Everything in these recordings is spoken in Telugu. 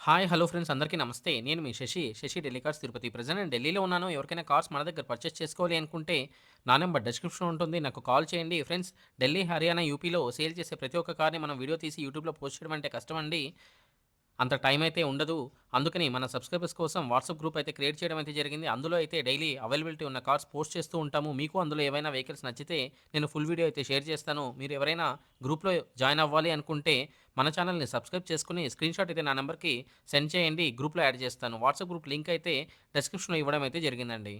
హాయ్ హలో ఫ్రెండ్స్ అందరికీ నమస్తే. నేను మీ శశి ఢిల్లీ కార్స్ తిరుపతి. ప్రెజెంట్ నేను ఢిల్లీలో ఉన్నాను. ఎవరికైనా కార్స్ మన దగ్గర పర్చేస్ చేసుకోవాలి అనుకుంటే నా నంబర్ డిస్క్రిప్షన్‌లో ఉంటుంది. నాకు కాల్ చేయండి. ఫ్రెండ్స్ ఢిల్లీ, హర్యానా, యూపీలో సేల్ చేసే ప్రతి ఒక్క కార్‌ని మనం వీడియో తీసి యూట్యూబ్‌లో పోస్ట్ చేయడం అంటే కష్టమండి. అంత టైం అయితే ఉండదు. అందుకని మన సబ్‌స్క్రైబర్స్ కోసం వాట్సాప్ గ్రూప్ అయితే క్రియేట్ చేయడం అయితే జరిగింది. అందులో అయితే డైలీ అవైలబిలిటీ ఉన్న కార్స్ పోస్ట్ చేస్తూ ఉంటాము. మీకు అందులో ఏవైనా వెహికల్స్ నచ్చితే నేను ఫుల్ వీడియో అయితే షేర్ చేస్తాను. మీరు ఎవరైనా గ్రూప్‌లో జాయిన్ అవ్వాలి అనుకుంటే మన ఛానెల్‌ని సబ్‌స్క్రైబ్ చేసుకొని స్క్రీన్‌షాట్ అయితే నా నంబర్‌కి సెండ్ చేయండి. గ్రూప్‌లో యాడ్ చేస్తాను. వాట్సాప్ గ్రూప్ లింక్ అయితే డిస్క్రిప్షన్‌లో ఇవ్వడం అయితే జరిగిందండి.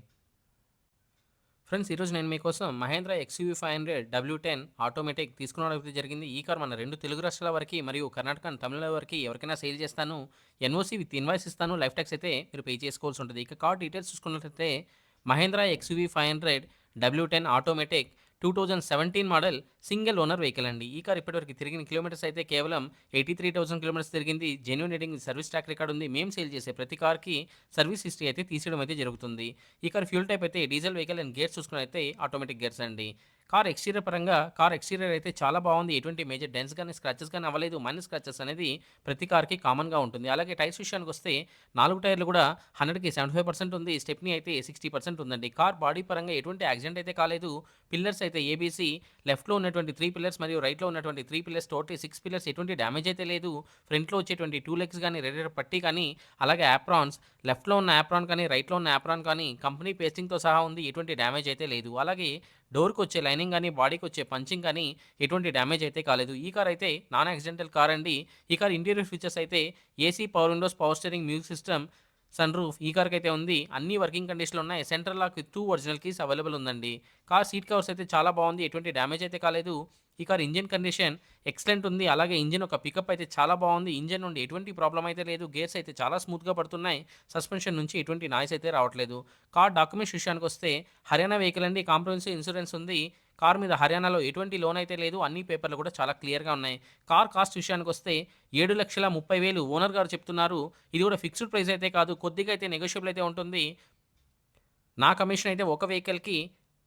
ఫ్రెండ్స్ ఈరోజు నేను మీకోసం మహేంద్ర ఎక్స్‌యూవీ 500 డబ్ల్యూ10 ఆటోమేటిక్ తీసుకురావడం అయితే జరిగింది. ఈ కార్ మన 2 తెలుగు రాష్ట్రాల వరకి మరియు కర్ణాటక అండ్ తమిళనాడు వరకి ఎవరికైనా సేల్ చేస్తాను. ఎన్ఓసీ విత్ ఇన్వాయిస్ ఇస్తాను. లైఫ్ టాక్స్ అయితే మీరు పే చేసుకోవాల్సి ఉంటది. ఇక కార్ డీటెయిల్స్ చూసుకున్నట్లయితే Mahindra XUV 500 W ten automatic 2017 model single owner vehicle అండి. ఈ కార్ ఇప్పటివరకు తిరిగిన కిలోమీటర్స్ అయితే కేవలం 83,000 కిలోమీటర్స్ తిరిగింది. Genuine rating service track record ఉంది. మేము సేల్ చేసే ప్రతి కార్‌కి సర్వీస్ హిస్టరీ అయితే తీసేయడం అయితే జరుగుతుంది. ఈ కార్ ఫ్యూల్ టైప్ అయితే డీజిల్ వెహికల్ అండ్ గేర్స్ చూసుకున్నట్లయితే ఆటోమేటిక్ గేర్స్ అండి. కార్ ఎక్స్‌టీరియర్ పరంగా కార్ ఎక్స్‌టీరియర్ అయితే చాలా బాగుంది. ఎటువంటి మేజర్ డెన్స్ గాని, స్క్రాచెస్ గాని అవ్వలేదు. మైనర్ స్క్రాచెస్ అనేది ప్రతి కార్‌కి కామన్‌గా ఉంటుంది. అలాగే టైర్స్ విషయానికొస్తే 4 టైర్లు కూడా 100కి 75% ఉంది. స్టెప్నీ అయితే 60% ఉందండి. కార్ బాడీ పరంగా ఎటువంటి యాక్సిడెంట్ అయితే కాలేదు. పిల్లర్స్ అయితే ఏబీసీ లెఫ్ట్‌లో ఉన్నటువంటి 3 పిల్లర్స్ మరియు రైట్‌లో ఉన్నటువంటి 3 పిల్లర్స్ టోటల్ 6 పిల్లర్స్ ఎటువంటి డ్యామేజ్ అయితే లేదు. ఫ్రంట్‌లో వచ్చేటువంటి 2 లెగ్స్ గాని, రేడియేటర్ పట్టీ కానీ, అలాగే యాప్రాన్స్ లెఫ్ట్‌లో ఉన్న యాప్రాన్ కానీ, రైట్‌లో ఉన్న యాప్రాన్ కానీ కంపెనీ పేస్టింగ్‌తో సహా ఉంది. ఎటువంటి డ్యామేజ్ అయితే లేదు. అలాగే డోర్‌కొచ్చే లైనింగ్ గాని, బాడీకొచ్చే పంచింగ్ గాని ఎటువంటి డ్యామేజ్ అయితే కాలేదు. ఈ కార్ అయితే నాన్ యాక్సిడెంటల్ కార్ అండి. ఈ కార్ ఇంటీరియర్ ఫీచర్స్ అయితే AC, power windows, power steering, music system, sunroof ఈ కార్‌కైతే ఉంది. అన్నీ వర్కింగ్ కండిషన్‌లో ఉన్నాయి. Central lock with 2 original keys available ఉందండి. కార్ సీట్ కవర్స్ అయితే చాలా బాగుంది. ఎటువంటి డ్యామేజ్ అయితే కాలేదు. ఈ కార్ ఇంజిన్ కండిషన్ ఎక్సలెంట్ ఉంది. అలాగే ఇంజిన్ ఒక పికప్ అయితే చాలా బాగుంది. ఇంజిన్ నుండి ఎటువంటి ప్రాబ్లమ్ అయితే లేదు. గేర్స్ అయితే చాలా స్మూత్‌గా పడుతున్నాయి. సస్పెన్షన్ నుంచి ఎటువంటి నాయిస్ అయితే రావట్లేదు. కార్ డాక్యుమెంట్స్ విషయానికొస్తే హర్యానా వెహికల్ అండి. కాంప్రహెన్సివ్ ఇన్స్యూరెన్స్ ఉంది. కార్ మీద హర్యానాలో ఎటువంటి లోన్ అయితే లేదు. అన్ని పేపర్‌లు కూడా చాలా క్లియర్‌గా ఉన్నాయి. కార్ కాస్ట్ విషయానికొస్తే 7,30,000 ఓనర్ గారు చెప్తున్నారు. ఇది కూడా ఫిక్స్డ్ ప్రైస్ అయితే కాదు. కొద్దిగా అయితే నెగోషియబుల్ అయితే ఉంటుంది. నా కమిషన్ అయితే ఒక వెహికల్‌కి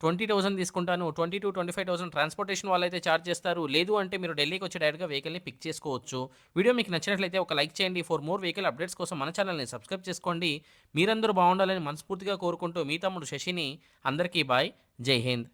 20,000 తీసుకుంటాను. 20,000-25,000 ట్రాన్స్‌పోర్టేషన్ వాళ్ళైతే చార్జ్ చేస్తారు. లేదు అంటే మీరు ఢిల్లీకి వచ్చి డైరెక్ట్‌గా వెహికల్‌ని పిక్ చేసుకోవచ్చు. వీడియో మీకు నచ్చినట్లయితే ఒక లైక్ చేయండి. ఫర్ మోర్ వెహికల్ అప్డేట్స్ కోసం మన ఛానెల్‌ని సబ్స్క్రైబ్ చేసుకోండి. మీరందరూ బాగుండాలని మనస్ఫూర్తిగా కోరుకుంటూ మీ తమ్ముడు శశిని అందరికీ బాయ్. జై హింద్.